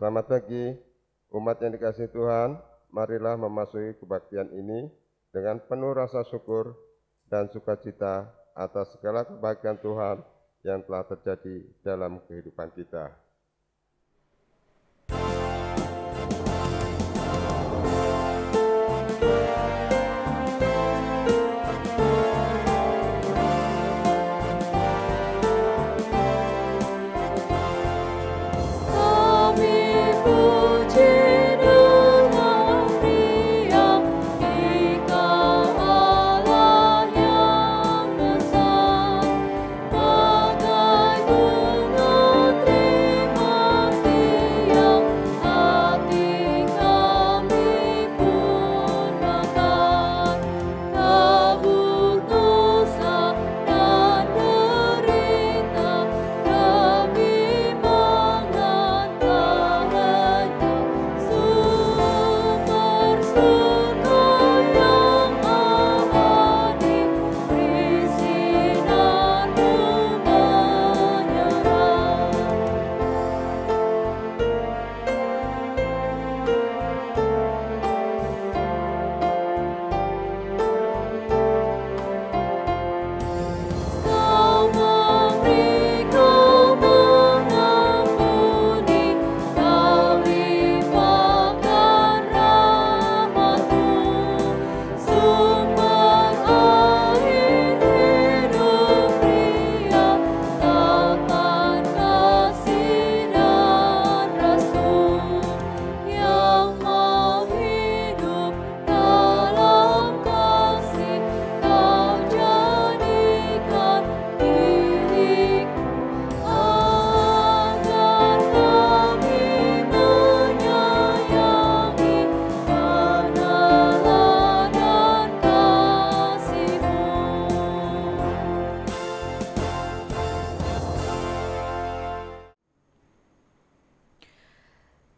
Selamat pagi, umat yang dikasihi Tuhan. Marilah memasuki kebaktian ini dengan penuh rasa syukur dan sukacita atas segala kebaikan Tuhan yang telah terjadi dalam kehidupan kita.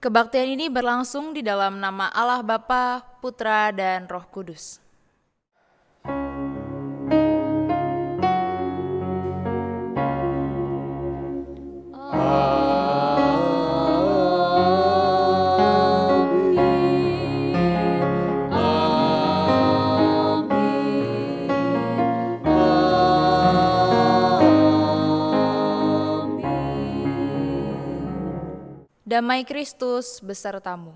Kebaktian ini berlangsung di dalam nama Allah Bapa, Putra, dan Roh Kudus. Damai Kristus besertamu.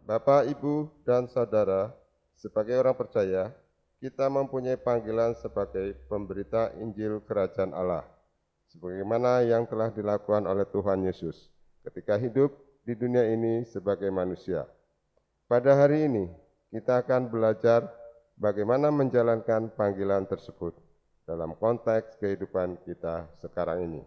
Bapak, Ibu, dan Saudara, sebagai orang percaya, kita mempunyai panggilan sebagai pemberita Injil Kerajaan Allah, sebagaimana yang telah dilakukan oleh Tuhan Yesus ketika hidup di dunia ini sebagai manusia. Pada hari ini, kita akan belajar bagaimana menjalankan panggilan tersebut dalam konteks kehidupan kita sekarang ini.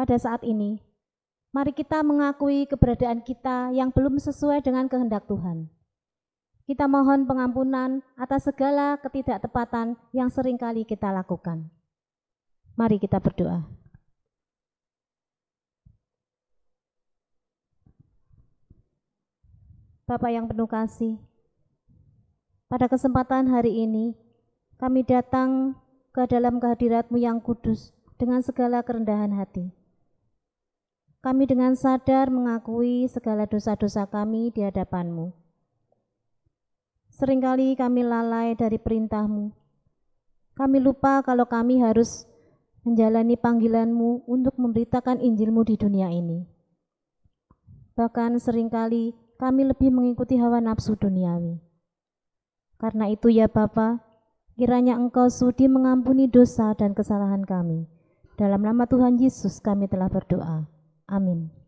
Pada saat ini, mari kita mengakui keberadaan kita yang belum sesuai dengan kehendak Tuhan. Kita mohon pengampunan atas segala ketidaktepatan yang seringkali kita lakukan. Mari kita berdoa. Bapa yang penuh kasih, pada kesempatan hari ini kami datang ke dalam kehadirat-Mu yang kudus dengan segala kerendahan hati. Kami dengan sadar mengakui segala dosa-dosa kami di hadapan-Mu. Seringkali kami lalai dari perintah-Mu. Kami lupa kalau kami harus menjalani panggilan-Mu untuk memberitakan Injil-Mu di dunia ini. Bahkan seringkali kami lebih mengikuti hawa nafsu duniawi. Karena itu ya Bapa, kiranya Engkau sudi mengampuni dosa dan kesalahan kami. Dalam nama Tuhan Yesus kami telah berdoa. Amin.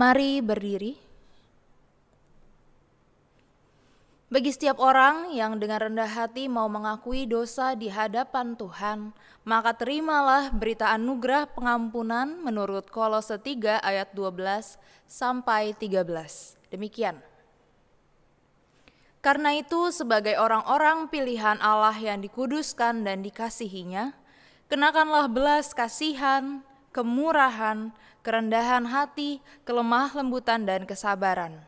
Mari berdiri. Bagi setiap orang yang dengan rendah hati mau mengakui dosa di hadapan Tuhan, maka terimalah berita anugerah pengampunan menurut Kolose 3 ayat 12 sampai 13. Demikian. Karena itu sebagai orang-orang pilihan Allah yang dikuduskan dan dikasihinya, kenakanlah belas kasihan, kemurahan, kerendahan hati, kelemah lembutan dan kesabaran.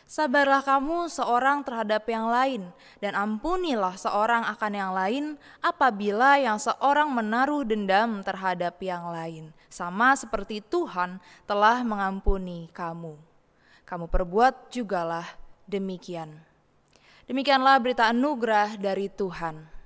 Sabarlah kamu seorang terhadap yang lain, dan ampunilah seorang akan yang lain apabila yang seorang menaruh dendam terhadap yang lain, sama seperti Tuhan telah mengampuni kamu. Kamu perbuat jugalah demikian. Demikianlah berita anugerah dari Tuhan.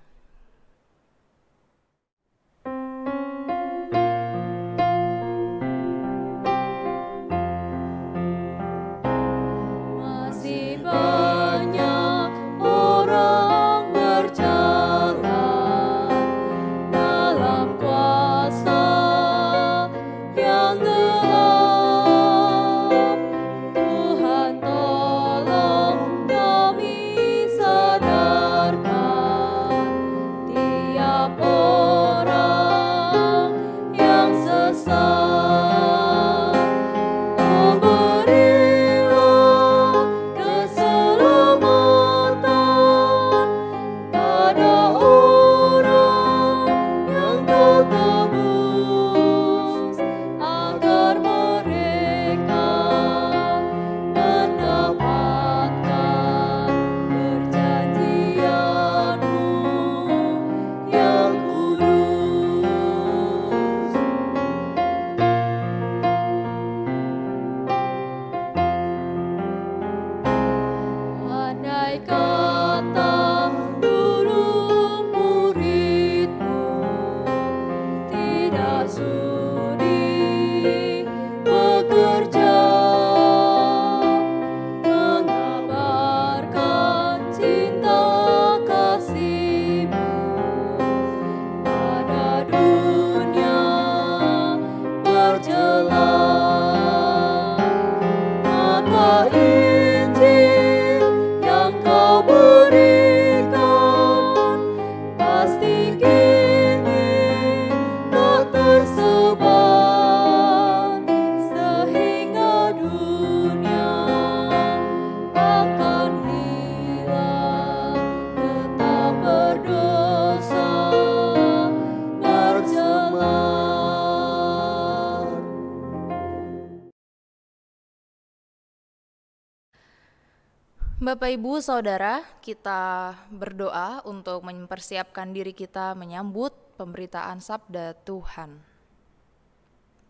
Bapak, Ibu, Saudara, kita berdoa untuk mempersiapkan diri kita menyambut pemberitaan sabda Tuhan.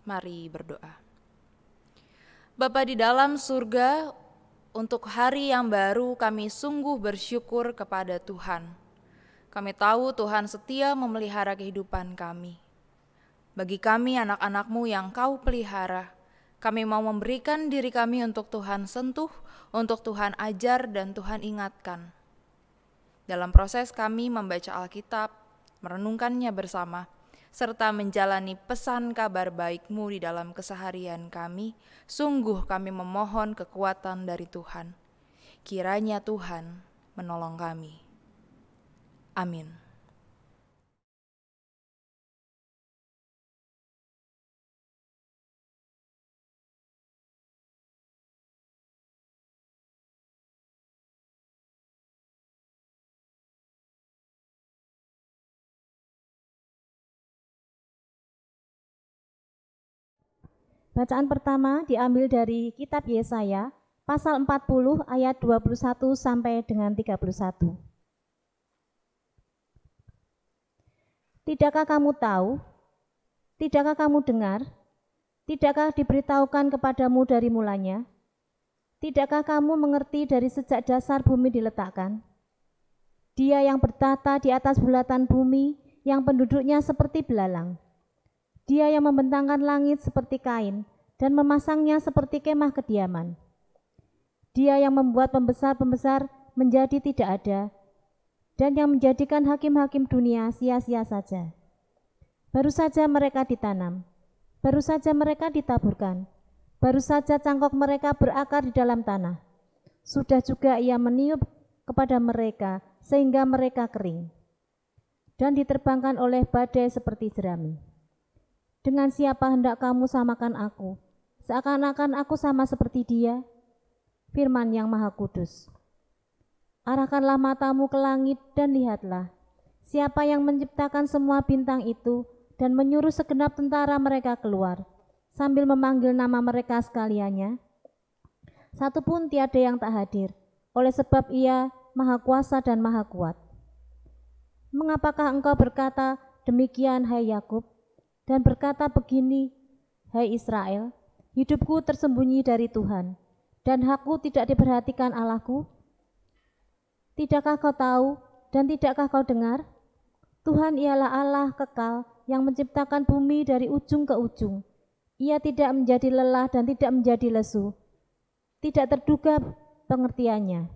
Mari berdoa. Bapa di dalam surga, untuk hari yang baru kami sungguh bersyukur kepada Tuhan. Kami tahu Tuhan setia memelihara kehidupan kami. Bagi kami anak-anak-Mu yang Kau pelihara, kami mau memberikan diri kami untuk Tuhan sentuh, untuk Tuhan ajar dan Tuhan ingatkan. Dalam proses kami membaca Alkitab, merenungkannya bersama, serta menjalani pesan kabar baik-Mu di dalam keseharian kami, sungguh kami memohon kekuatan dari Tuhan. Kiranya Tuhan menolong kami. Amin. Bacaan pertama diambil dari kitab Yesaya, pasal 40 ayat 21 sampai dengan 31. Tidakkah kamu tahu? Tidakkah kamu dengar? Tidakkah diberitahukan kepadamu dari mulanya? Tidakkah kamu mengerti dari sejak dasar bumi diletakkan? Dia yang bertata di atas bulatan bumi, yang penduduknya seperti belalang. Dia yang membentangkan langit seperti kain dan memasangnya seperti kemah kediaman. Dia yang membuat pembesar-pembesar menjadi tidak ada dan yang menjadikan hakim-hakim dunia sia-sia saja. Baru saja mereka ditanam, baru saja mereka ditaburkan, baru saja cangkok mereka berakar di dalam tanah. Sudah juga Ia meniup kepada mereka sehingga mereka kering dan diterbangkan oleh badai seperti jerami. Dengan siapa hendak kamu samakan aku? Seakan-akan aku sama seperti Dia, firman Yang Maha Kudus. Arahkanlah matamu ke langit dan lihatlah, siapa yang menciptakan semua bintang itu dan menyuruh segenap tentara mereka keluar, sambil memanggil nama mereka sekaliannya. Satu pun tiada yang tak hadir, oleh sebab Ia Maha Kuasa dan Maha Kuat. Mengapakah engkau berkata demikian, hai Yakub, dan berkata begini, hai Israel, hidupku tersembunyi dari Tuhan, dan hakku tidak diperhatikan Allahku? Tidakkah kau tahu dan tidakkah kau dengar? Tuhan ialah Allah kekal yang menciptakan bumi dari ujung ke ujung. Ia tidak menjadi lelah dan tidak menjadi lesu. Tidak terduga pengertiannya.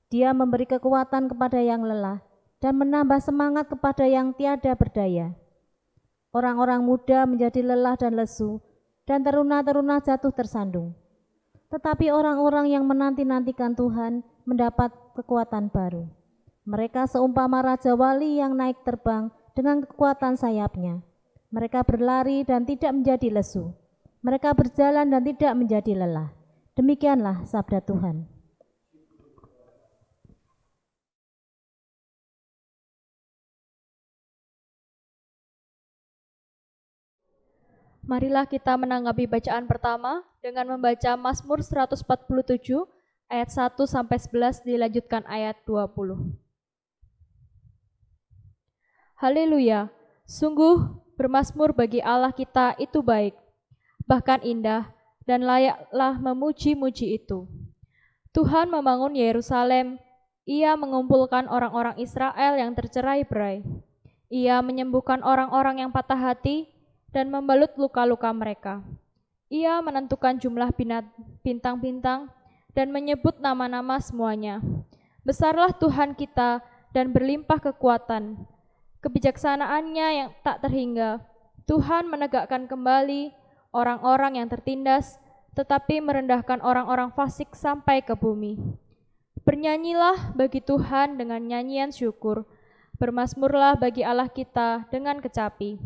Dia memberi kekuatan kepada yang lelah dan menambah semangat kepada yang tiada berdaya. Orang-orang muda menjadi lelah dan lesu, dan teruna-teruna jatuh tersandung. Tetapi orang-orang yang menanti-nantikan Tuhan mendapat kekuatan baru. Mereka seumpama Raja Wali yang naik terbang dengan kekuatan sayapnya. Mereka berlari dan tidak menjadi lesu. Mereka berjalan dan tidak menjadi lelah. Demikianlah sabda Tuhan. Marilah kita menanggapi bacaan pertama dengan membaca Mazmur 147 ayat 1 sampai 11 dilanjutkan ayat 20. Haleluya, sungguh bermazmur bagi Allah kita itu baik, bahkan indah dan layaklah memuji-muji itu. Tuhan membangun Yerusalem, Ia mengumpulkan orang-orang Israel yang tercerai-berai. Ia menyembuhkan orang-orang yang patah hati dan membalut luka-luka mereka. Ia menentukan jumlah bintang-bintang dan menyebut nama-nama semuanya. Besarlah Tuhan kita dan berlimpah kekuatan. Kebijaksanaannya yang tak terhingga. Tuhan menegakkan kembali orang-orang yang tertindas, tetapi merendahkan orang-orang fasik sampai ke bumi. Bernyanyilah bagi Tuhan dengan nyanyian syukur. Bermazmurlah bagi Allah kita dengan kecapi.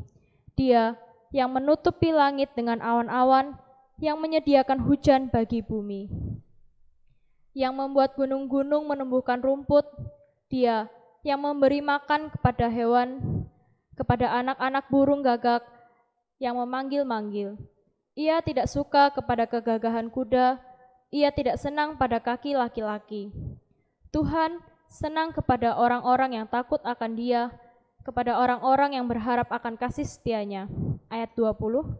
Dia yang menutupi langit dengan awan-awan, yang menyediakan hujan bagi bumi, yang membuat gunung-gunung menumbuhkan rumput. Dia yang memberi makan kepada hewan, kepada anak-anak burung gagak, yang memanggil-manggil. Ia tidak suka kepada kegagahan kuda, Ia tidak senang pada kaki laki-laki. Tuhan senang kepada orang-orang yang takut akan Dia, kepada orang-orang yang berharap akan kasih setia-Nya. Ayat 20.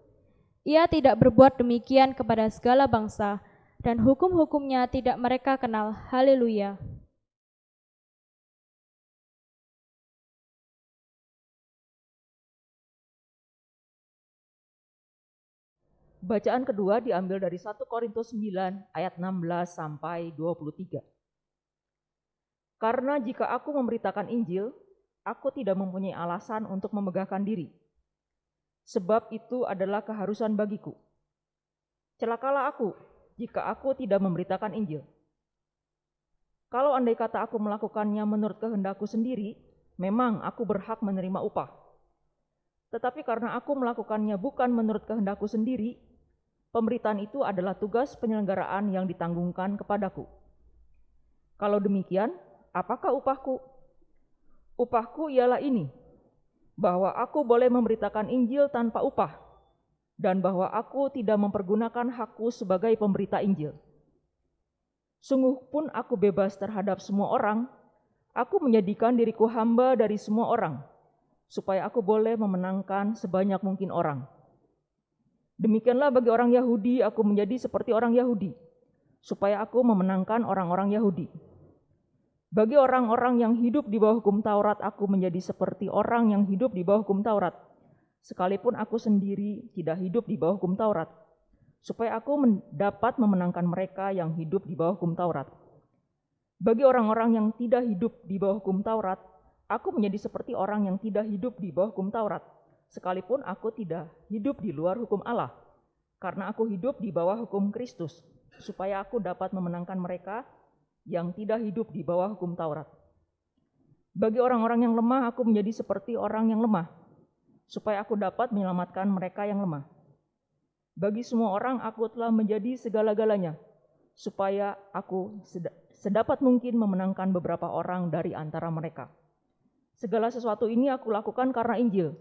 Ia tidak berbuat demikian kepada segala bangsa, dan hukum-hukumnya tidak mereka kenal. Haleluya. Bacaan kedua diambil dari 1 Korintus 9 ayat 16 sampai 23. Karena jika aku memberitakan Injil, aku tidak mempunyai alasan untuk memegahkan diri. Sebab itu adalah keharusan bagiku. Celakalah aku jika aku tidak memberitakan Injil. Kalau andai kata aku melakukannya menurut kehendakku sendiri, memang aku berhak menerima upah. Tetapi karena aku melakukannya bukan menurut kehendakku sendiri, pemberitaan itu adalah tugas penyelenggaraan yang ditanggungkan kepadaku. Kalau demikian, apakah upahku? Upahku ialah ini, bahwa aku boleh memberitakan Injil tanpa upah, dan bahwa aku tidak mempergunakan hakku sebagai pemberita Injil. Sungguh pun aku bebas terhadap semua orang, aku menjadikan diriku hamba dari semua orang, supaya aku boleh memenangkan sebanyak mungkin orang. Demikianlah bagi orang Yahudi, aku menjadi seperti orang Yahudi, supaya aku memenangkan orang-orang Yahudi. Bagi orang-orang yang hidup di bawah hukum Taurat, aku menjadi seperti orang yang hidup di bawah hukum Taurat, sekalipun aku sendiri tidak hidup di bawah hukum Taurat, supaya aku dapat memenangkan mereka yang hidup di bawah hukum Taurat. Bagi orang-orang yang tidak hidup di bawah hukum Taurat, aku menjadi seperti orang yang tidak hidup di bawah hukum Taurat, sekalipun aku tidak hidup di luar hukum Allah, karena aku hidup di bawah hukum Kristus, supaya aku dapat memenangkan mereka yang tidak hidup di bawah hukum Taurat. Bagi orang-orang yang lemah, aku menjadi seperti orang yang lemah, supaya aku dapat menyelamatkan mereka yang lemah. Bagi semua orang, aku telah menjadi segala-galanya, supaya aku sedapat mungkin memenangkan beberapa orang dari antara mereka. Segala sesuatu ini aku lakukan karena Injil,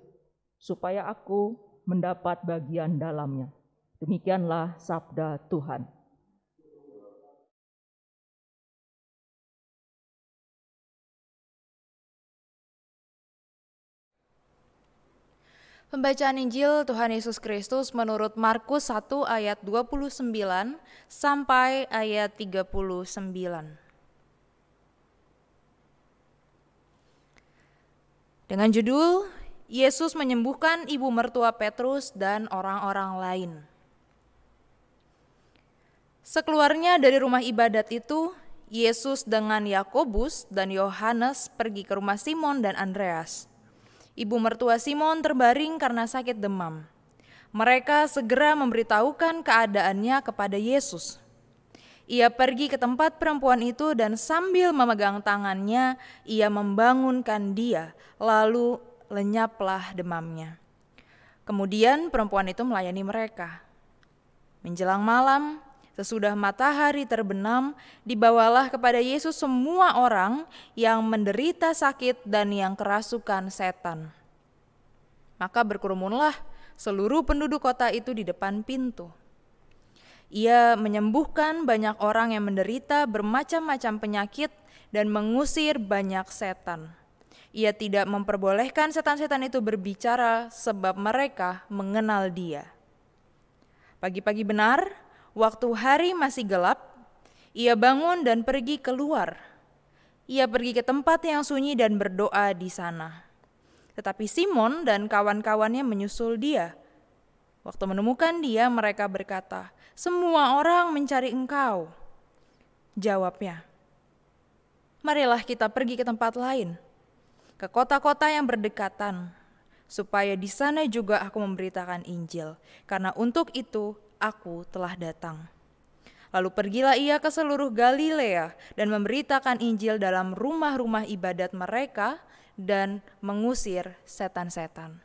supaya aku mendapat bagian dalamnya. Demikianlah sabda Tuhan. Pembacaan Injil Tuhan Yesus Kristus menurut Markus 1 ayat 29 sampai ayat 39. Dengan judul, Yesus menyembuhkan ibu mertua Petrus dan orang-orang lain. Sekeluarnya dari rumah ibadat itu, Yesus dengan Yakobus dan Yohanes pergi ke rumah Simon dan Andreas. Ibu mertua Simon terbaring karena sakit demam. Mereka segera memberitahukan keadaannya kepada Yesus. Ia pergi ke tempat perempuan itu dan sambil memegang tangannya, ia membangunkan dia, lalu lenyaplah demamnya. Kemudian perempuan itu melayani mereka. Menjelang malam, sesudah matahari terbenam, dibawalah kepada Yesus semua orang yang menderita sakit dan yang kerasukan setan. Maka berkerumunlah seluruh penduduk kota itu di depan pintu. Ia menyembuhkan banyak orang yang menderita bermacam-macam penyakit dan mengusir banyak setan. Ia tidak memperbolehkan setan-setan itu berbicara sebab mereka mengenal Dia. Pagi-pagi benar, waktu hari masih gelap, ia bangun dan pergi keluar. Ia pergi ke tempat yang sunyi dan berdoa di sana. Tetapi Simon dan kawan-kawannya menyusul dia. Waktu menemukan dia, mereka berkata, "Semua orang mencari engkau." Jawabnya, "Marilah kita pergi ke tempat lain, ke kota-kota yang berdekatan, supaya di sana juga aku memberitakan Injil, karena untuk itu aku telah datang." Lalu pergilah ia ke seluruh Galilea dan memberitakan Injil dalam rumah-rumah ibadat mereka dan mengusir setan-setan.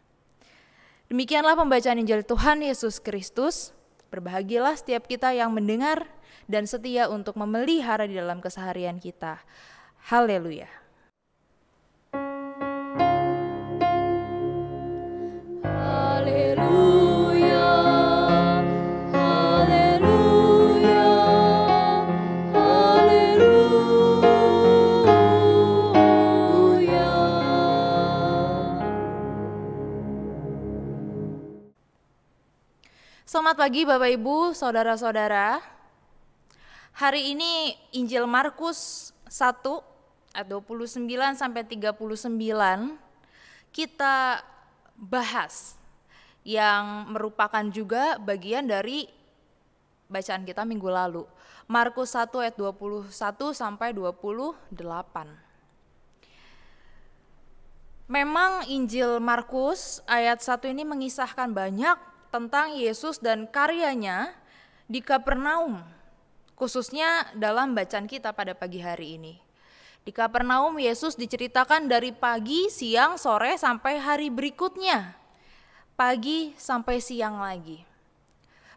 Demikianlah pembacaan Injil Tuhan Yesus Kristus. Berbahagialah setiap kita yang mendengar dan setia untuk memelihara di dalam keseharian kita. Haleluya. Haleluya, haleluya, Selamat pagi Bapak Ibu, Saudara-saudara. Hari ini Injil Markus 1 ayat 29 sampai 39 kita bahas, yang merupakan juga bagian dari bacaan kita minggu lalu. Markus 1 ayat 21 sampai 28. Memang Injil Markus ayat 1 ini mengisahkan banyak tentang Yesus dan karyanya di Kapernaum, khususnya dalam bacaan kita pada pagi hari ini. Di Kapernaum Yesus diceritakan dari pagi, siang, sore sampai hari berikutnya. Pagi sampai siang lagi.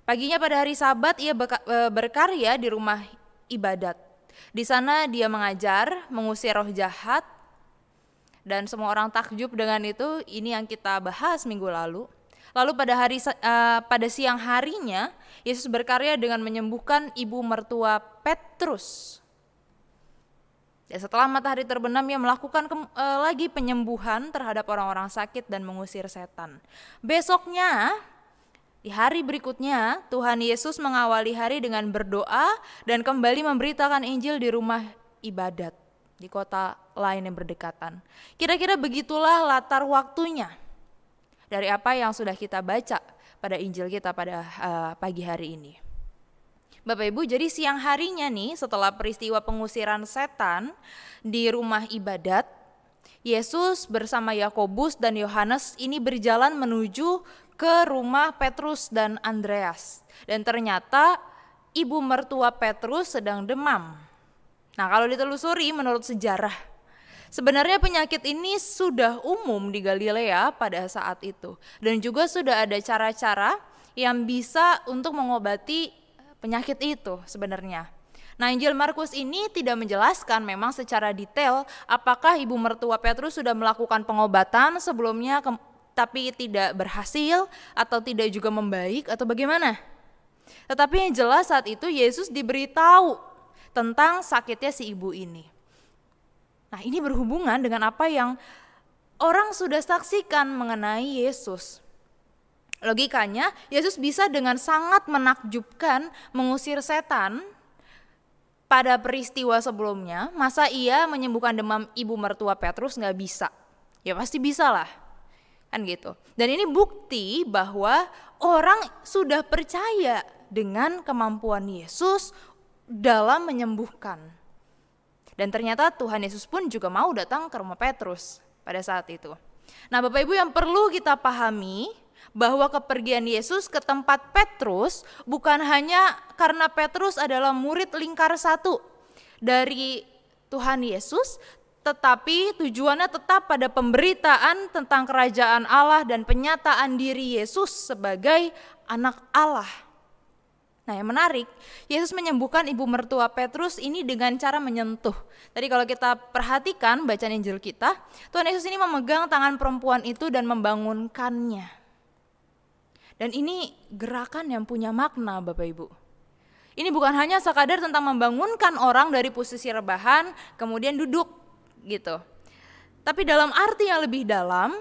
Paginya pada hari Sabat ia berkarya di rumah ibadat. Di sana dia mengajar, mengusir roh jahat, dan semua orang takjub dengan itu. Ini yang kita bahas minggu lalu. Lalu pada siang harinya Yesus berkarya dengan menyembuhkan ibu mertua Petrus. Dan setelah matahari terbenam ia melakukan lagi penyembuhan terhadap orang-orang sakit dan mengusir setan. Besoknya, di hari berikutnya, Tuhan Yesus mengawali hari dengan berdoa dan kembali memberitakan Injil di rumah ibadat di kota lain yang berdekatan. Kira-kira begitulah latar waktunya dari apa yang sudah kita baca pada Injil kita pada pagi hari ini. Bapak Ibu, jadi siang harinya nih setelah peristiwa pengusiran setan di rumah ibadat, Yesus bersama Yakobus dan Yohanes ini berjalan menuju ke rumah Petrus dan Andreas. Dan ternyata ibu mertua Petrus sedang demam. Nah, kalau ditelusuri menurut sejarah, sebenarnya penyakit ini sudah umum di Galilea pada saat itu. Dan juga sudah ada cara-cara yang bisa untuk mengobati penyakit itu sebenarnya. Nah, Injil Markus ini tidak menjelaskan memang secara detail apakah ibu mertua Petrus sudah melakukan pengobatan sebelumnya tapi tidak berhasil atau tidak juga membaik atau bagaimana. Tetapi yang jelas saat itu Yesus diberitahu tentang sakitnya si ibu ini. Nah, ini berhubungan dengan apa yang orang sudah saksikan mengenai Yesus. Logikanya, Yesus bisa dengan sangat menakjubkan mengusir setan pada peristiwa sebelumnya. Masa ia menyembuhkan demam ibu mertua Petrus nggak bisa? Ya pasti bisa lah, kan gitu. Dan ini bukti bahwa orang sudah percaya dengan kemampuan Yesus dalam menyembuhkan. Dan ternyata Tuhan Yesus pun juga mau datang ke rumah Petrus pada saat itu. Nah, Bapak Ibu, yang perlu kita pahami bahwa kepergian Yesus ke tempat Petrus bukan hanya karena Petrus adalah murid lingkar satu dari Tuhan Yesus, tetapi tujuannya tetap pada pemberitaan tentang kerajaan Allah dan penyataan diri Yesus sebagai anak Allah. Nah, yang menarik, Yesus menyembuhkan ibu mertua Petrus ini dengan cara menyentuh. Tadi kalau kita perhatikan bacaan Injil kita, Tuhan Yesus ini memegang tangan perempuan itu dan membangunkannya. Dan ini gerakan yang punya makna, Bapak Ibu. Ini bukan hanya sekadar tentang membangunkan orang dari posisi rebahan, kemudian duduk gitu. Tapi dalam arti yang lebih dalam,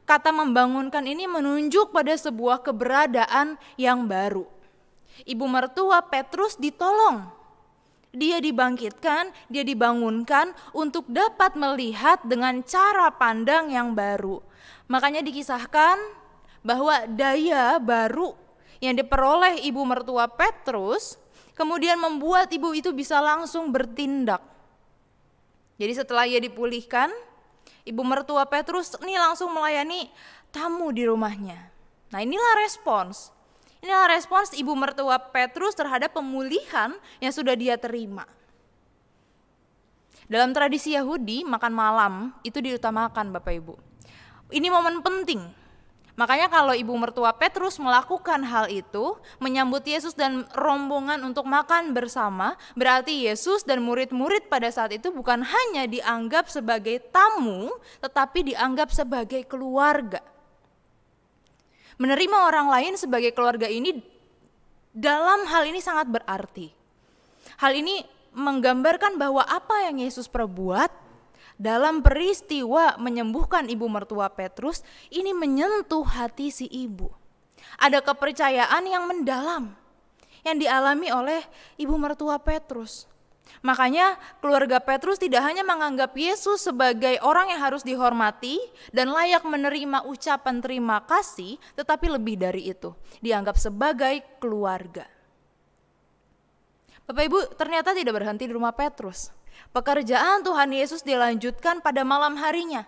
kata membangunkan ini menunjuk pada sebuah keberadaan yang baru. Ibu mertua Petrus ditolong, dia dibangkitkan, dia dibangunkan untuk dapat melihat dengan cara pandang yang baru. Makanya dikisahkan bahwa daya baru yang diperoleh ibu mertua Petrus kemudian membuat ibu itu bisa langsung bertindak. Jadi setelah ia dipulihkan, ibu mertua Petrus ini langsung melayani tamu di rumahnya. Nah, inilah respons ibu mertua Petrus terhadap pemulihan yang sudah dia terima. Dalam tradisi Yahudi, makan malam itu diutamakan, Bapak Ibu. Ini momen penting. Makanya kalau ibu mertua Petrus melakukan hal itu, menyambut Yesus dan rombongan untuk makan bersama, berarti Yesus dan murid-murid pada saat itu bukan hanya dianggap sebagai tamu, tetapi dianggap sebagai keluarga. Menerima orang lain sebagai keluarga ini dalam hal ini sangat berarti. Hal ini menggambarkan bahwa apa yang Yesus perbuat dalam peristiwa menyembuhkan ibu mertua Petrus ini menyentuh hati si ibu. Ada kepercayaan yang mendalam yang dialami oleh ibu mertua Petrus. Makanya keluarga Petrus tidak hanya menganggap Yesus sebagai orang yang harus dihormati dan layak menerima ucapan terima kasih, tetapi lebih dari itu, dianggap sebagai keluarga. Bapak Ibu, ternyata tidak berhenti di rumah Petrus. Pekerjaan Tuhan Yesus dilanjutkan pada malam harinya.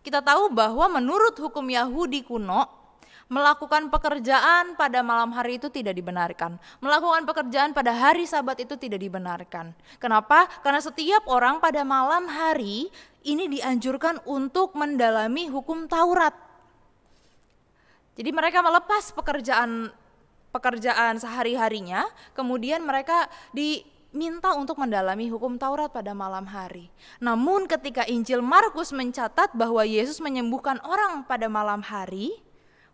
Kita tahu bahwa menurut hukum Yahudi kuno, melakukan pekerjaan pada malam hari itu tidak dibenarkan. Melakukan pekerjaan pada hari Sabat itu tidak dibenarkan. Kenapa? Karena setiap orang pada malam hari ini dianjurkan untuk mendalami hukum Taurat. Jadi mereka melepas pekerjaan sehari-harinya, kemudian mereka diminta untuk mendalami hukum Taurat pada malam hari. Namun ketika Injil Markus mencatat bahwa Yesus menyembuhkan orang pada malam hari,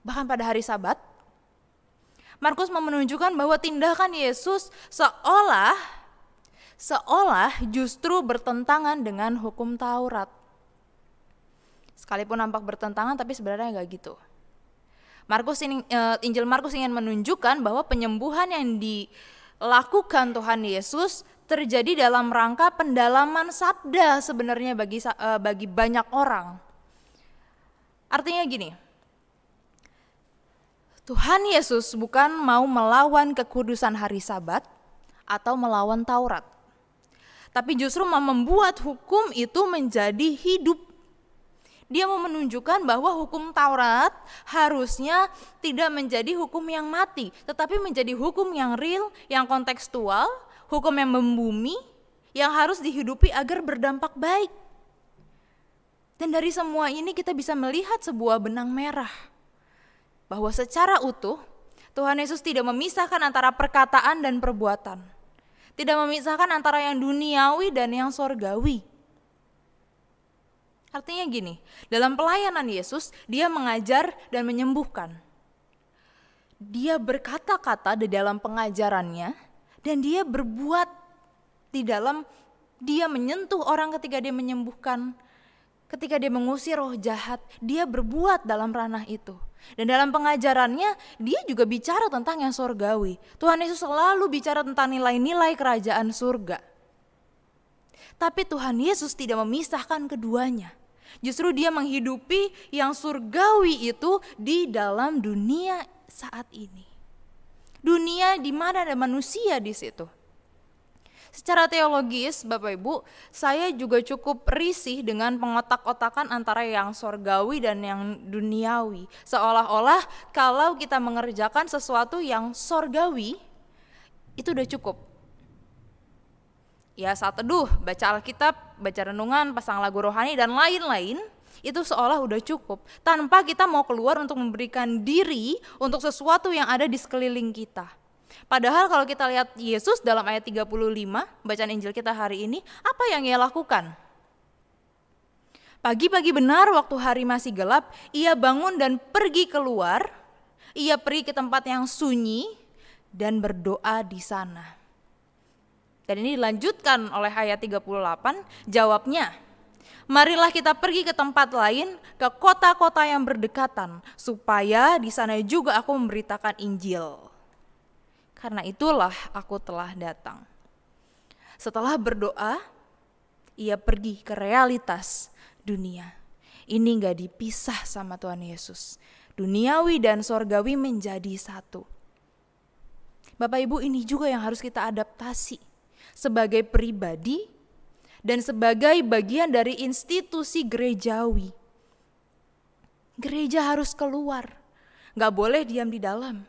bahkan pada hari Sabat, Markus menunjukkan bahwa tindakan Yesus seolah justru bertentangan dengan hukum Taurat. Sekalipun nampak bertentangan, tapi sebenarnya enggak gitu. Injil Markus ingin menunjukkan bahwa penyembuhan yang dilakukan Tuhan Yesus terjadi dalam rangka pendalaman sabda sebenarnya bagi banyak orang. Artinya gini, Tuhan Yesus bukan mau melawan kekudusan hari Sabat atau melawan Taurat, tapi justru mau membuat hukum itu menjadi hidup. Dia mau menunjukkan bahwa hukum Taurat harusnya tidak menjadi hukum yang mati, tetapi menjadi hukum yang real, yang kontekstual, hukum yang membumi, yang harus dihidupi agar berdampak baik. Dan dari semua ini kita bisa melihat sebuah benang merah, bahwa secara utuh Tuhan Yesus tidak memisahkan antara perkataan dan perbuatan. Tidak memisahkan antara yang duniawi dan yang sorgawi. Artinya gini, dalam pelayanan Yesus, dia mengajar dan menyembuhkan. Dia berkata-kata di dalam pengajarannya, dan dia berbuat dia menyentuh orang ketika dia menyembuhkan, ketika dia mengusir roh jahat, dia berbuat dalam ranah itu. Dan dalam pengajarannya, dia juga bicara tentang yang sorgawi. Tuhan Yesus selalu bicara tentang nilai-nilai kerajaan surga. Tapi Tuhan Yesus tidak memisahkan keduanya. Justru dia menghidupi yang surgawi itu di dalam dunia saat ini. Dunia di mana ada manusia di situ. Secara teologis, Bapak Ibu, saya juga cukup risih dengan pengotak-otakan antara yang sorgawi dan yang duniawi. Seolah-olah kalau kita mengerjakan sesuatu yang sorgawi, itu udah cukup. Ya, saat teduh, baca Alkitab, baca renungan, pasang lagu rohani, dan lain-lain, itu seolah udah cukup. Tanpa kita mau keluar untuk memberikan diri untuk sesuatu yang ada di sekeliling kita. Padahal kalau kita lihat Yesus dalam ayat 35, bacaan Injil kita hari ini, apa yang ia lakukan? Pagi-pagi benar waktu hari masih gelap, ia bangun dan pergi keluar, ia pergi ke tempat yang sunyi dan berdoa di sana. Dan ini dilanjutkan oleh ayat 38, jawabnya, marilah kita pergi ke tempat lain, ke kota-kota yang berdekatan, supaya di sana juga aku memberitakan Injil. Karena itulah aku telah datang. Setelah berdoa, ia pergi ke realitas dunia. Ini gak dipisah sama Tuhan Yesus. Duniawi dan sorgawi menjadi satu. Bapak Ibu, ini juga yang harus kita adaptasi sebagai pribadi dan sebagai bagian dari institusi gerejawi. Gereja harus keluar, gak boleh diam di dalam,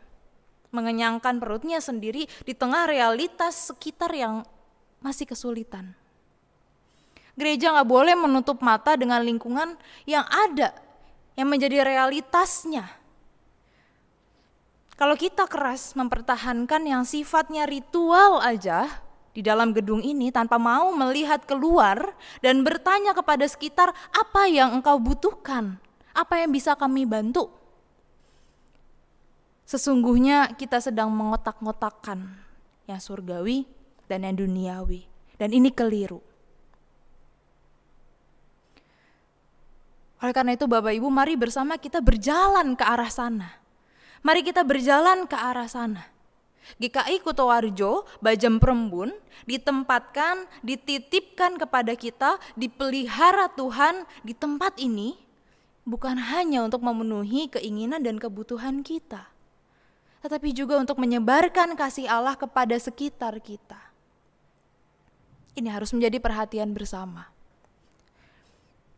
mengenyangkan perutnya sendiri di tengah realitas sekitar yang masih kesulitan. Gereja gak boleh menutup mata dengan lingkungan yang ada, yang menjadi realitasnya. Kalau kita keras mempertahankan yang sifatnya ritual aja di dalam gedung ini tanpa mau melihat keluar dan bertanya kepada sekitar, apa yang engkau butuhkan? Apa yang bisa kami bantu? Sesungguhnya kita sedang mengotak-ngotakkan yang surgawi dan yang duniawi. Dan ini keliru. Oleh karena itu Bapak Ibu, mari bersama kita berjalan ke arah sana. Mari kita berjalan ke arah sana. GKI Kutoarjo, Bajem Prembun, ditempatkan, dititipkan kepada kita, dipelihara Tuhan di tempat ini, bukan hanya untuk memenuhi keinginan dan kebutuhan kita, tetapi juga untuk menyebarkan kasih Allah kepada sekitar kita. Ini harus menjadi perhatian bersama.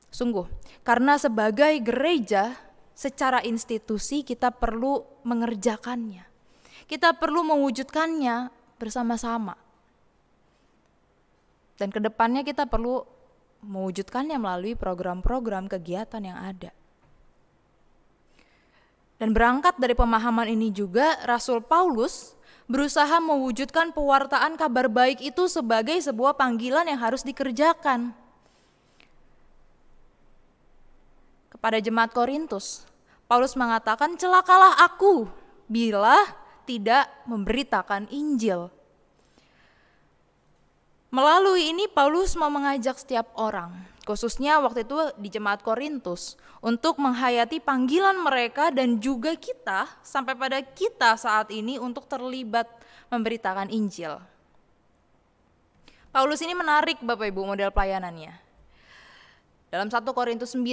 Sungguh, karena sebagai gereja, secara institusi kita perlu mengerjakannya. Kita perlu mewujudkannya bersama-sama. Dan kedepannya kita perlu mewujudkannya melalui program-program kegiatan yang ada. Dan berangkat dari pemahaman ini juga, Rasul Paulus berusaha mewujudkan pewartaan kabar baik itu sebagai sebuah panggilan yang harus dikerjakan. Kepada jemaat Korintus, Paulus mengatakan, celakalah aku bila tidak memberitakan Injil. Melalui ini Paulus mau mengajak setiap orang, khususnya waktu itu di jemaat Korintus, untuk menghayati panggilan mereka dan juga kita sampai pada kita saat ini untuk terlibat memberitakan Injil. Paulus ini menarik Bapak Ibu model pelayanannya. Dalam 1 Korintus 9,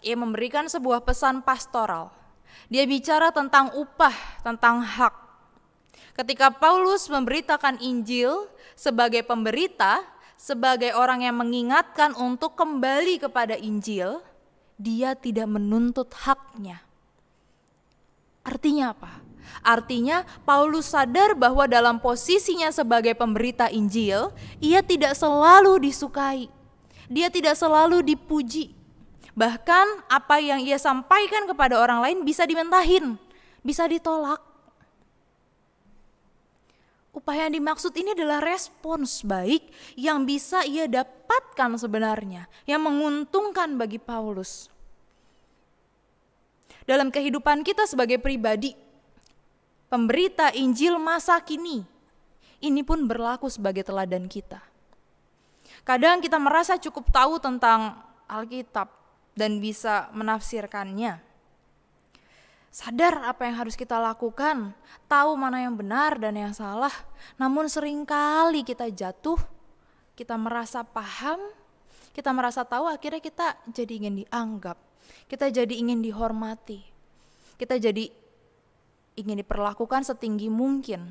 ia memberikan sebuah pesan pastoral. Dia bicara tentang upah, tentang hak. Ketika Paulus memberitakan Injil sebagai pemberita, sebagai orang yang mengingatkan untuk kembali kepada Injil, dia tidak menuntut haknya. Artinya apa? Artinya Paulus sadar bahwa dalam posisinya sebagai pemberita Injil, ia tidak selalu disukai. Dia tidak selalu dipuji. Bahkan apa yang ia sampaikan kepada orang lain bisa dimentahin, bisa ditolak. Upaya yang dimaksud ini adalah respons baik yang bisa ia dapatkan sebenarnya, yang menguntungkan bagi Paulus. Dalam kehidupan kita sebagai pribadi, pemberita Injil masa kini, ini pun berlaku sebagai teladan kita. Kadang kita merasa cukup tahu tentang Alkitab dan bisa menafsirkannya. Sadar apa yang harus kita lakukan, tahu mana yang benar dan yang salah, namun seringkali kita jatuh, kita merasa paham, kita merasa tahu, akhirnya kita jadi ingin dianggap, kita jadi ingin dihormati, kita jadi ingin diperlakukan setinggi mungkin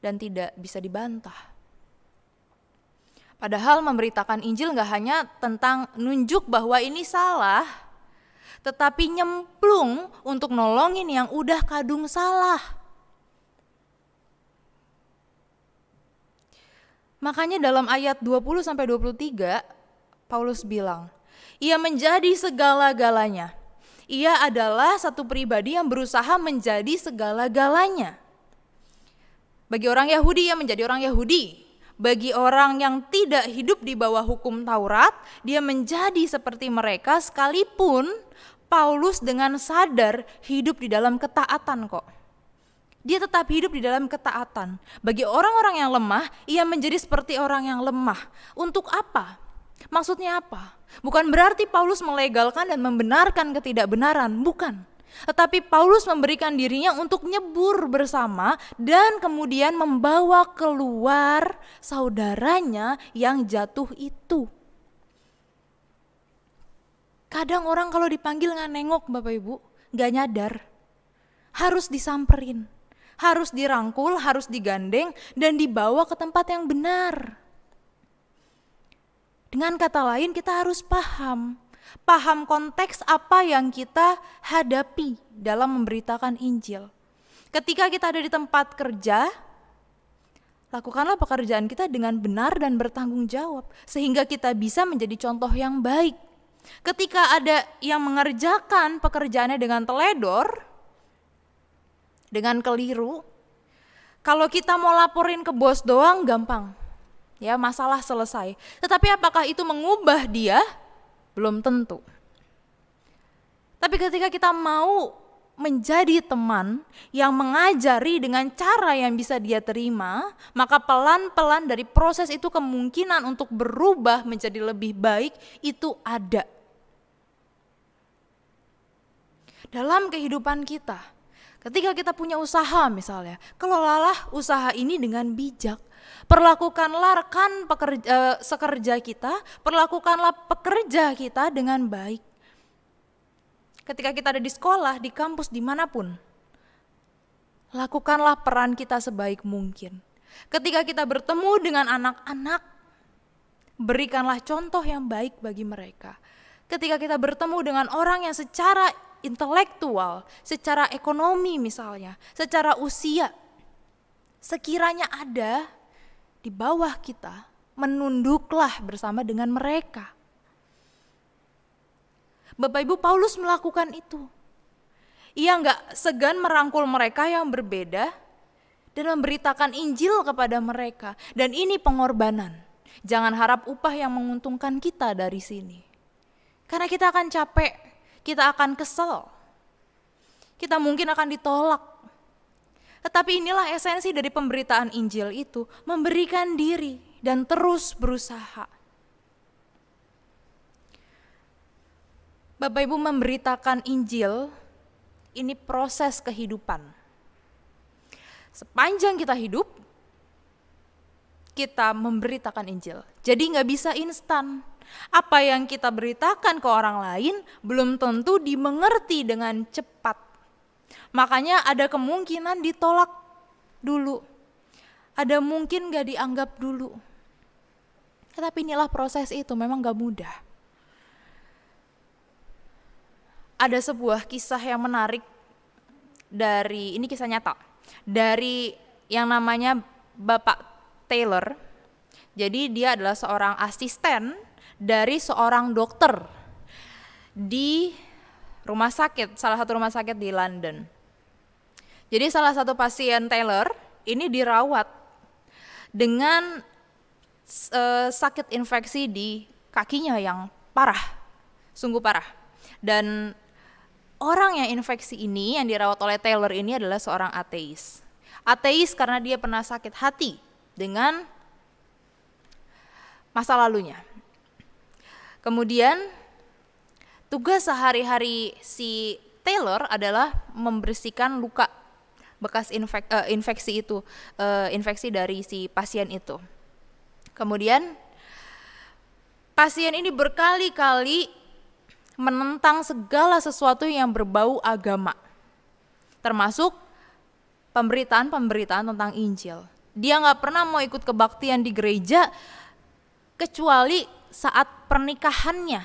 dan tidak bisa dibantah. Padahal memberitakan Injil gak hanya tentang nunjuk bahwa ini salah, tetapi nyemplung untuk nolongin yang udah kadung salah. Makanya dalam ayat 20-23, Paulus bilang, ia menjadi segala-galanya. Ia adalah satu pribadi yang berusaha menjadi segala-galanya. Bagi orang Yahudi, ia menjadi orang Yahudi. Bagi orang yang tidak hidup di bawah hukum Taurat, dia menjadi seperti mereka sekalipun Paulus dengan sadar hidup di dalam ketaatan kok. Dia tetap hidup di dalam ketaatan. Bagi orang-orang yang lemah, ia menjadi seperti orang yang lemah. Untuk apa? Maksudnya apa? Bukan berarti Paulus melegalkan dan membenarkan ketidakbenaran, bukan. Tetapi Paulus memberikan dirinya untuk nyebur bersama dan kemudian membawa keluar saudaranya yang jatuh itu. Kadang orang kalau dipanggil nggak nengok Bapak Ibu, nggak nyadar. Harus disamperin, harus dirangkul, harus digandeng dan dibawa ke tempat yang benar. Dengan kata lain kita harus paham konteks apa yang kita hadapi dalam memberitakan Injil. Ketika kita ada di tempat kerja, lakukanlah pekerjaan kita dengan benar dan bertanggung jawab, sehingga kita bisa menjadi contoh yang baik. Ketika ada yang mengerjakan pekerjaannya dengan teledor, dengan keliru, kalau kita mau laporin ke bos doang gampang, ya masalah selesai. Tetapi apakah itu mengubah dia? Belum tentu. Tapi ketika kita mau menjadi teman yang mengajari dengan cara yang bisa dia terima, maka pelan-pelan dari proses itu kemungkinan untuk berubah menjadi lebih baik itu ada. Dalam kehidupan kita, Ketika kita punya usaha misalnya, kelolalah usaha ini dengan bijak. Perlakukanlah rekan sekerja kita, perlakukanlah pekerja kita dengan baik. Ketika kita ada di sekolah, di kampus, dimanapun, lakukanlah peran kita sebaik mungkin. Ketika kita bertemu dengan anak-anak, berikanlah contoh yang baik bagi mereka. Ketika kita bertemu dengan orang yang secara intelektual, secara ekonomi misalnya, secara usia, sekiranya ada di bawah kita, menunduklah bersama dengan mereka. Bapak Ibu, Paulus melakukan itu. Ia nggak segan merangkul mereka yang berbeda dan memberitakan Injil kepada mereka. Dan ini pengorbanan. Jangan harap upah yang menguntungkan kita dari sini. Karena kita akan capek, kita akan kesel, kita mungkin akan ditolak. Tetapi inilah esensi dari pemberitaan Injil itu, memberikan diri dan terus berusaha. Bapak Ibu, memberitakan Injil ini proses kehidupan. Sepanjang kita hidup, kita memberitakan Injil. Jadi nggak bisa instan. Apa yang kita beritakan ke orang lain belum tentu dimengerti dengan cepat. Makanya ada kemungkinan ditolak dulu. Ada mungkin gak dianggap dulu. Tetapi inilah proses itu, memang gak mudah. Ada sebuah kisah yang menarik dari, ini kisah nyata, dari yang namanya Bapak Taylor. Jadi dia adalah seorang asisten dari seorang dokter di rumah sakit, salah satu rumah sakit di London. Jadi salah satu pasien Taylor ini dirawat dengan sakit infeksi di kakinya yang parah, sungguh parah. Dan orang yang infeksi ini, yang dirawat oleh Taylor ini adalah seorang ateis. Ateis karena dia pernah sakit hati dengan masa lalunya. Kemudian tugas sehari-hari si Taylor adalah membersihkan luka bekas infeksi itu, infeksi dari si pasien itu. Kemudian pasien ini berkali-kali menentang segala sesuatu yang berbau agama, termasuk pemberitaan tentang Injil. Dia nggak pernah mau ikut kebaktian di gereja kecuali saat pernikahannya.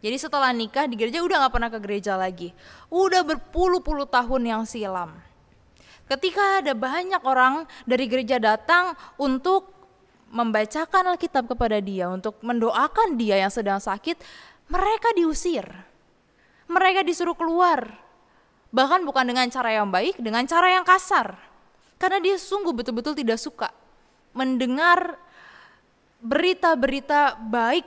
Jadi setelah nikah di gereja udah gak pernah ke gereja lagi. Udah berpuluh-puluh tahun yang silam. Ketika ada banyak orang dari gereja datang untuk membacakan Alkitab kepada dia, untuk mendoakan dia yang sedang sakit, mereka diusir. Mereka disuruh keluar. Bahkan bukan dengan cara yang baik, dengan cara yang kasar. Karena dia sungguh betul-betul tidak suka mendengar berita-berita baik,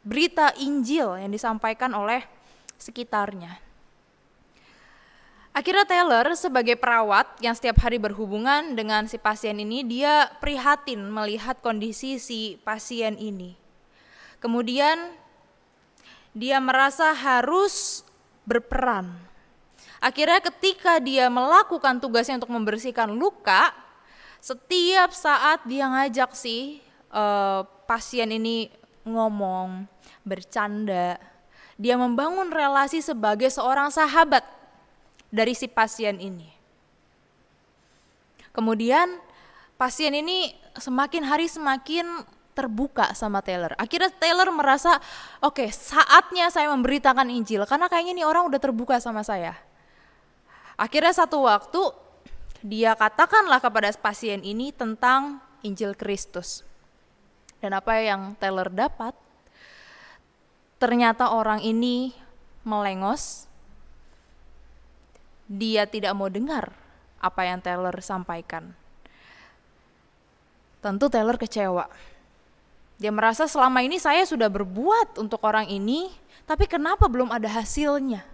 berita Injil yang disampaikan oleh sekitarnya. Akhirnya Taylor sebagai perawat yang setiap hari berhubungan dengan si pasien ini, dia prihatin melihat kondisi si pasien ini. Kemudian dia merasa harus berperan. Akhirnya ketika dia melakukan tugasnya untuk membersihkan luka, setiap saat dia ngajak si pasien ini ngomong, bercanda. Dia membangun relasi sebagai seorang sahabat dari si pasien ini. Kemudian pasien ini semakin hari semakin terbuka sama Taylor. Akhirnya Taylor merasa, oke, saatnya saya memberitakan Injil karena kayaknya nih orang udah terbuka sama saya. Akhirnya satu waktu dia katakanlah kepada pasien ini tentang Injil Kristus. Dan apa yang Taylor dapat, ternyata orang ini melengos. Dia tidak mau dengar apa yang Taylor sampaikan. Tentu Taylor kecewa. Dia merasa selama ini saya sudah berbuat untuk orang ini, tapi kenapa belum ada hasilnya?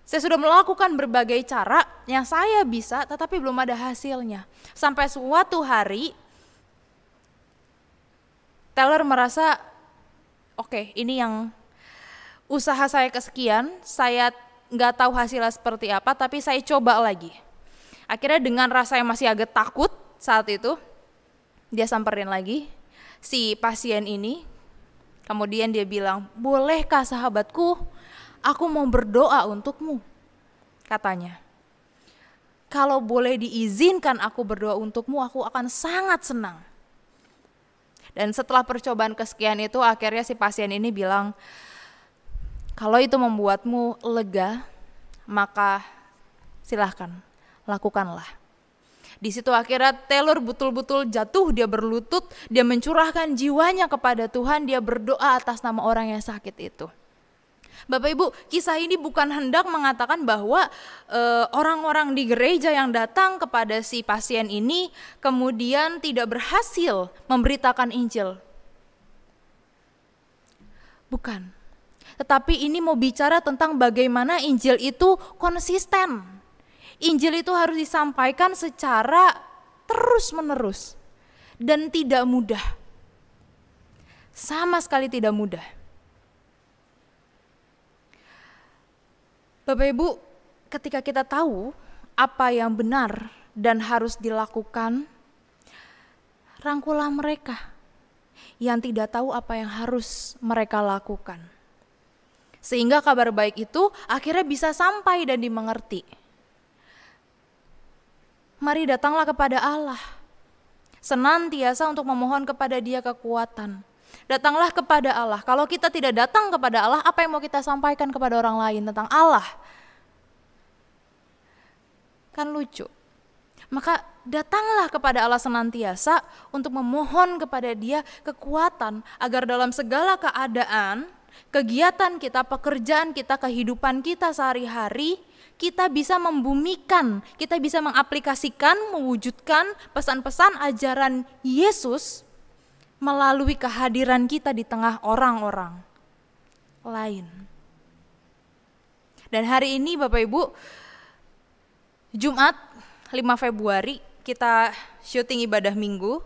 Saya sudah melakukan berbagai cara yang saya bisa, tetapi belum ada hasilnya. Sampai suatu hari, Taylor merasa, oke, ini yang usaha saya kesekian, saya nggak tahu hasilnya seperti apa, tapi saya coba lagi. Akhirnya dengan rasa yang masih agak takut saat itu, dia samperin lagi si pasien ini. Kemudian dia bilang, bolehkah sahabatku, aku mau berdoa untukmu, katanya. Kalau boleh diizinkan aku berdoa untukmu, aku akan sangat senang. Dan setelah percobaan kesekian itu, akhirnya si pasien ini bilang, kalau itu membuatmu lega, maka silahkan, lakukanlah. Di situ akhirnya Taylor betul-betul jatuh, dia berlutut, dia mencurahkan jiwanya kepada Tuhan, dia berdoa atas nama orang yang sakit itu. Bapak Ibu, kisah ini bukan hendak mengatakan bahwa orang-orang di gereja yang datang kepada si pasien ini kemudian tidak berhasil memberitakan Injil. Bukan. Tetapi ini mau bicara tentang bagaimana Injil itu konsisten. Injil itu harus disampaikan secara terus-menerus dan tidak mudah. Sama sekali tidak mudah. Bapak Ibu, ketika kita tahu apa yang benar dan harus dilakukan, rangkulah mereka yang tidak tahu apa yang harus mereka lakukan. Sehingga kabar baik itu akhirnya bisa sampai dan dimengerti. Mari datanglah kepada Allah, senantiasa untuk memohon kepada Dia kekuatan. Datanglah kepada Allah. Kalau kita tidak datang kepada Allah, apa yang mau kita sampaikan kepada orang lain tentang Allah? Kan lucu. Maka datanglah kepada Allah senantiasa untuk memohon kepada Dia kekuatan agar dalam segala keadaan, kegiatan kita, pekerjaan kita, kehidupan kita sehari-hari, kita bisa membumikan, kita bisa mengaplikasikan, mewujudkan pesan-pesan ajaran Yesus melalui kehadiran kita di tengah orang-orang lain. Dan hari ini Bapak Ibu, Jumat 5 Februari kita syuting ibadah minggu.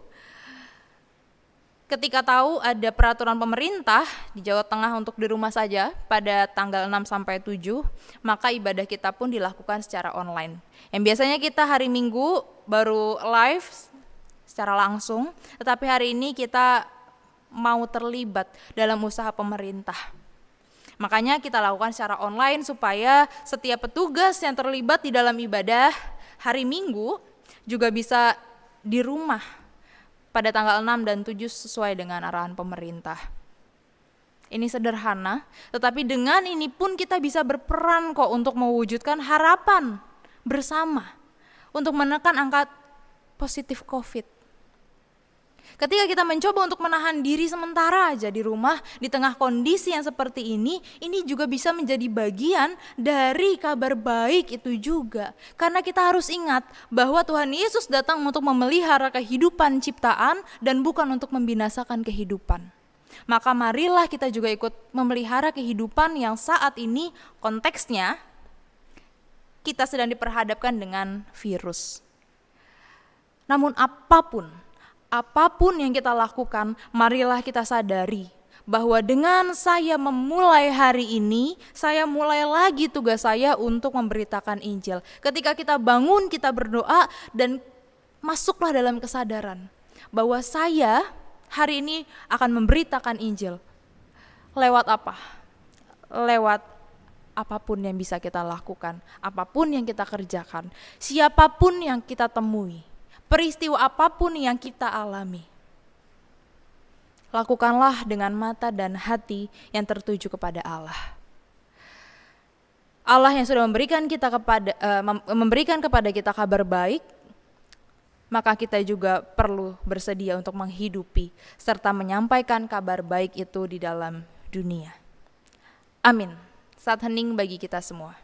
Ketika tahu ada peraturan pemerintah di Jawa Tengah untuk di rumah saja pada tanggal 6 sampai 7, maka ibadah kita pun dilakukan secara online. Yang biasanya kita hari Minggu baru live secara langsung, tetapi hari ini kita mau terlibat dalam usaha pemerintah. Makanya kita lakukan secara online supaya setiap petugas yang terlibat di dalam ibadah hari Minggu juga bisa di rumah pada tanggal 6 dan 7 sesuai dengan arahan pemerintah. Ini sederhana, tetapi dengan ini pun kita bisa berperan kok untuk mewujudkan harapan bersama untuk menekan angka positif COVID. Ketika kita mencoba untuk menahan diri sementara aja di rumah di tengah kondisi yang seperti ini juga bisa menjadi bagian dari kabar baik itu juga. Karena kita harus ingat bahwa Tuhan Yesus datang untuk memelihara kehidupan ciptaan dan bukan untuk membinasakan kehidupan. Maka marilah kita juga ikut memelihara kehidupan yang saat ini konteksnya kita sedang diperhadapkan dengan virus. Namun apapun yang kita lakukan, marilah kita sadari bahwa dengan saya memulai hari ini, saya mulai lagi tugas saya untuk memberitakan Injil. Ketika kita bangun, kita berdoa dan masuklah dalam kesadaran bahwa saya hari ini akan memberitakan Injil. Lewat apa? Lewat apapun yang bisa kita lakukan, apapun yang kita kerjakan, siapapun yang kita temui. Peristiwa apapun yang kita alami, lakukanlah dengan mata dan hati yang tertuju kepada Allah. Allah yang sudah memberikan kepada kita kabar baik, maka kita juga perlu bersedia untuk menghidupi serta menyampaikan kabar baik itu di dalam dunia. Amin. Saat hening bagi kita semua.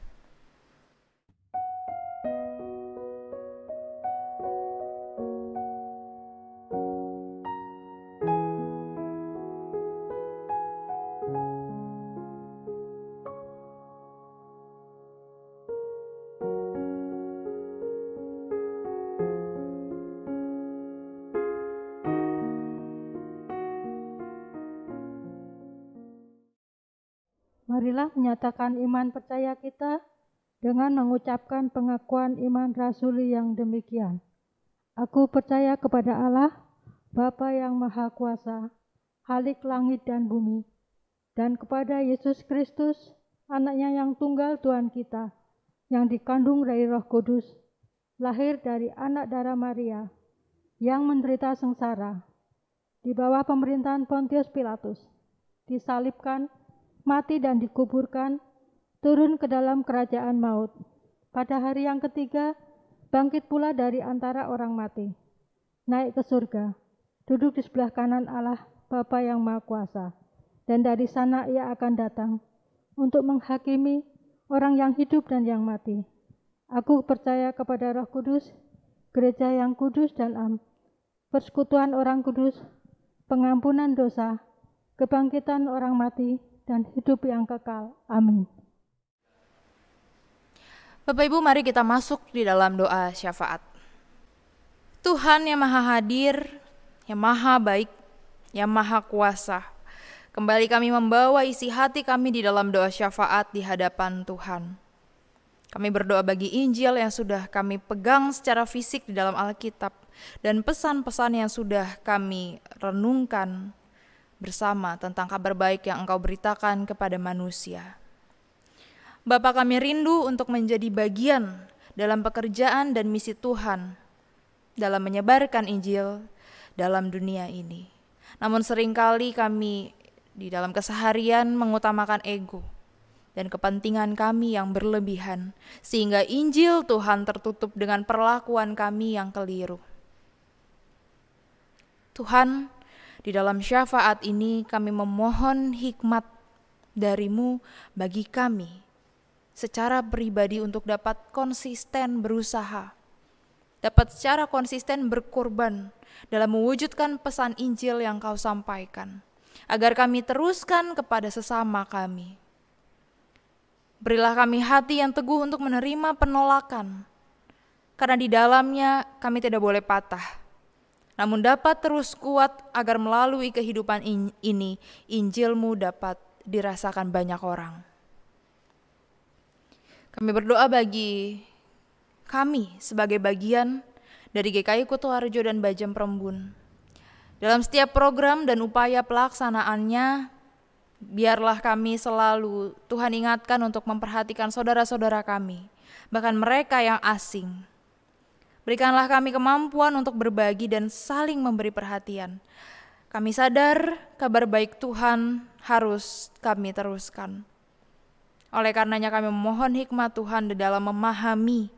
Marilah menyatakan iman percaya kita dengan mengucapkan pengakuan iman rasuli yang demikian. Aku percaya kepada Allah, Bapa yang Maha Kuasa, Khalik langit dan bumi, dan kepada Yesus Kristus, Anaknya yang tunggal Tuhan kita, yang dikandung dari Roh Kudus, lahir dari anak darah Maria, yang menderita sengsara, di bawah pemerintahan Pontius Pilatus, disalibkan, mati dan dikuburkan, turun ke dalam kerajaan maut. Pada hari yang ketiga, bangkit pula dari antara orang mati, naik ke surga, duduk di sebelah kanan Allah, Bapa yang Maha Kuasa, dan dari sana ia akan datang untuk menghakimi orang yang hidup dan yang mati. Aku percaya kepada Roh Kudus, gereja yang kudus dan am, persekutuan orang kudus, pengampunan dosa, kebangkitan orang mati, dan hidup yang kekal. Amin. Bapak Ibu, mari kita masuk di dalam doa syafaat. Tuhan yang Maha Hadir, yang Maha Baik, yang Maha Kuasa, kembali kami membawa isi hati kami di dalam doa syafaat di hadapan Tuhan. Kami berdoa bagi Injil yang sudah kami pegang secara fisik di dalam Alkitab dan pesan-pesan yang sudah kami renungkan bersama tentang kabar baik yang Engkau beritakan kepada manusia. Bapa, kami rindu untuk menjadi bagian dalam pekerjaan dan misi Tuhan dalam menyebarkan Injil dalam dunia ini. Namun seringkali kami di dalam keseharian mengutamakan ego dan kepentingan kami yang berlebihan, sehingga Injil Tuhan tertutup dengan perlakuan kami yang keliru. Tuhan, di dalam syafaat ini kami memohon hikmat dari-Mu bagi kami secara pribadi untuk dapat konsisten berusaha, dapat secara konsisten berkorban dalam mewujudkan pesan Injil yang Kau sampaikan, agar kami teruskan kepada sesama kami. Berilah kami hati yang teguh untuk menerima penolakan, karena di dalamnya kami tidak boleh patah, namun dapat terus kuat agar melalui kehidupan ini, Injil-Mu dapat dirasakan banyak orang. Kami berdoa bagi kami sebagai bagian dari GKI Kutoarjo dan Bajem Perembun. Dalam setiap program dan upaya pelaksanaannya, biarlah kami selalu Tuhan ingatkan untuk memperhatikan saudara-saudara kami, bahkan mereka yang asing. Berikanlah kami kemampuan untuk berbagi dan saling memberi perhatian. Kami sadar kabar baik Tuhan harus kami teruskan. Oleh karenanya kami memohon hikmat Tuhan di dalam memahami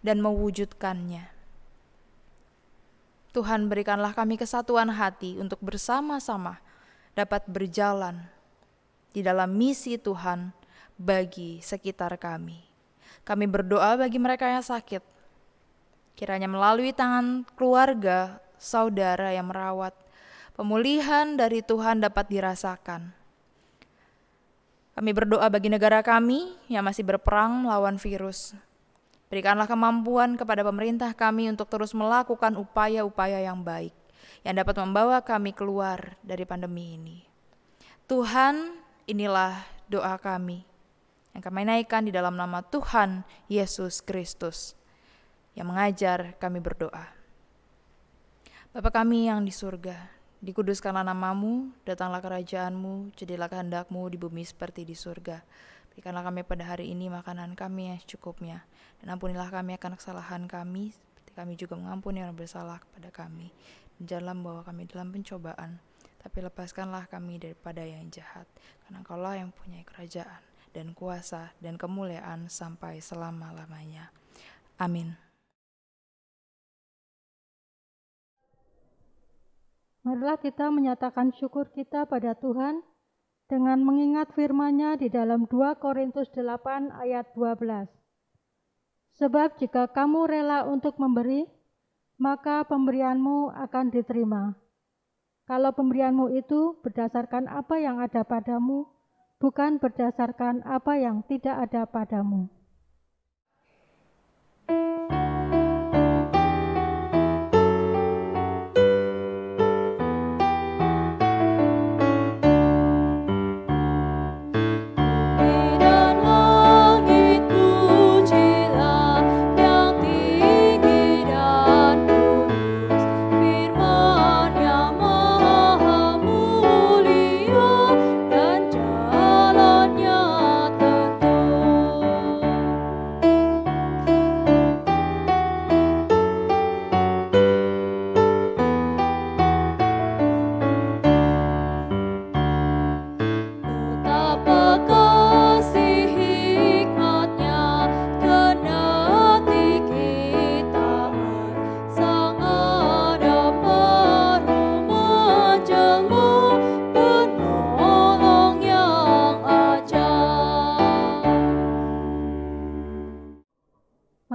dan mewujudkannya. Tuhan, berikanlah kami kesatuan hati untuk bersama-sama dapat berjalan di dalam misi Tuhan bagi sekitar kami. Kami berdoa bagi mereka yang sakit, kiranya melalui tangan keluarga, saudara yang merawat, pemulihan dari Tuhan dapat dirasakan. Kami berdoa bagi negara kami yang masih berperang melawan virus. Berikanlah kemampuan kepada pemerintah kami untuk terus melakukan upaya-upaya yang baik, yang dapat membawa kami keluar dari pandemi ini. Tuhan, inilah doa kami, yang kami naikkan di dalam nama Tuhan Yesus Kristus, yang mengajar kami berdoa. Bapa kami yang di surga, dikuduskanlah nama-Mu, datanglah kerajaan-Mu, jadilah kehendak-Mu di bumi seperti di surga. Berikanlah kami pada hari ini makanan kami yang secukupnya, dan ampunilah kami akan kesalahan kami, seperti kami juga mengampuni orang bersalah kepada kami. Dan janganlah membawa kami dalam pencobaan, tapi lepaskanlah kami daripada yang jahat, karena Engkau-lah yang punya kerajaan, dan kuasa, dan kemuliaan sampai selama-lamanya. Amin. Marilah kita menyatakan syukur kita pada Tuhan dengan mengingat firman-Nya di dalam 2 Korintus 8 ayat 12. Sebab jika kamu rela untuk memberi, maka pemberianmu akan diterima. Kalau pemberianmu itu berdasarkan apa yang ada padamu, bukan berdasarkan apa yang tidak ada padamu. Dan langit puji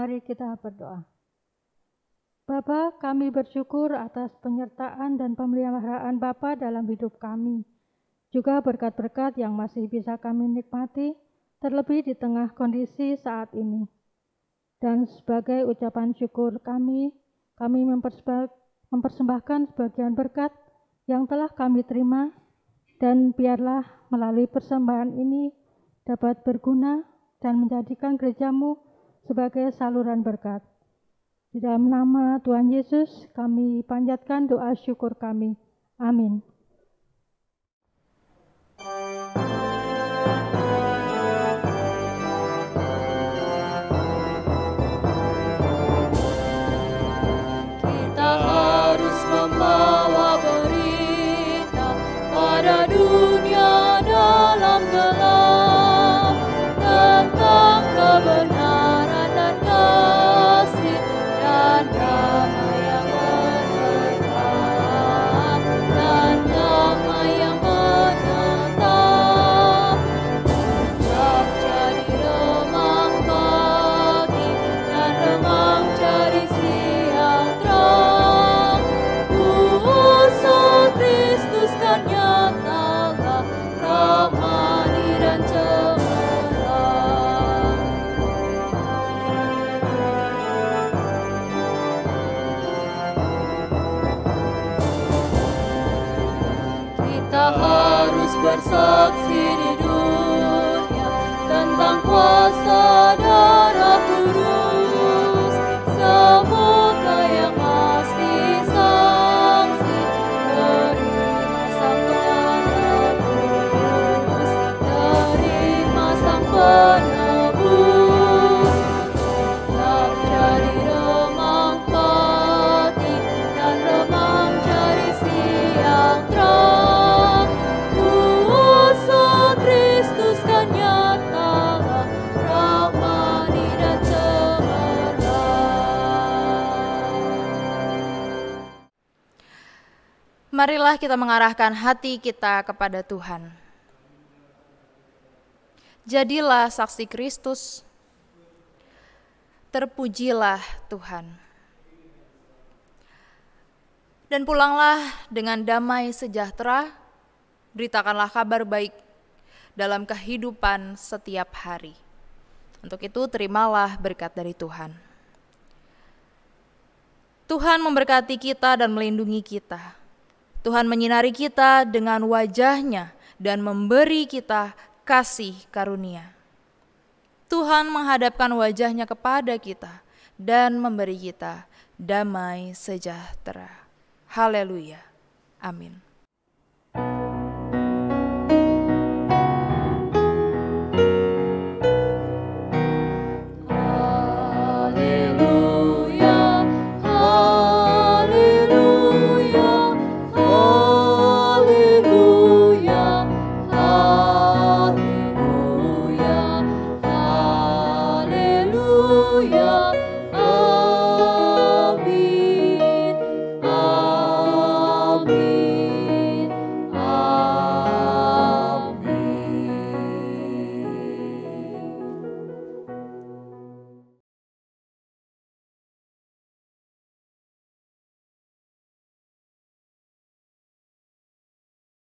Mari kita berdoa. Bapa, kami bersyukur atas penyertaan dan pemeliharaan Bapa dalam hidup kami. Juga berkat-berkat yang masih bisa kami nikmati, terlebih di tengah kondisi saat ini. Dan sebagai ucapan syukur kami mempersembahkan sebagian berkat yang telah kami terima, dan biarlah melalui persembahan ini dapat berguna dan menjadikan gereja-Mu sebagai saluran berkat. Di dalam nama Tuhan Yesus, kami panjatkan doa syukur kami. Amin. Kita harus membawa berita pada dunia dalam gelap tentang kebenaran dan kasih dan damai yang menetap, dan damai yang menetap. Sejak jadi remang pagi dan remang jadi siang terang, kuasa Kristus kan nyatalah, ramani dan cemerlang. Kita harus bersaksi di dunia tentang kuasa darah kudus. Semoga yang masih saksi terima sang penebus, terima sang penebus. Sejak jadi remang pagi dan remang jadi siang terang, kuasa Kristus kan nyatalah, ramani dan cemerlang. Marilah kita mengarahkan hati kita kepada Tuhan. Jadilah saksi Kristus. Terpujilah Tuhan. Dan pulanglah dengan damai sejahtera, beritakanlah kabar baik dalam kehidupan setiap hari. Untuk itu terimalah berkat dari Tuhan. Tuhan memberkati kita dan melindungi kita. Tuhan menyinari kita dengan wajah-Nya dan memberi kita kasih karunia. Tuhan menghadapkan wajah-Nya kepada kita dan memberi kita damai sejahtera. Haleluya. Amin.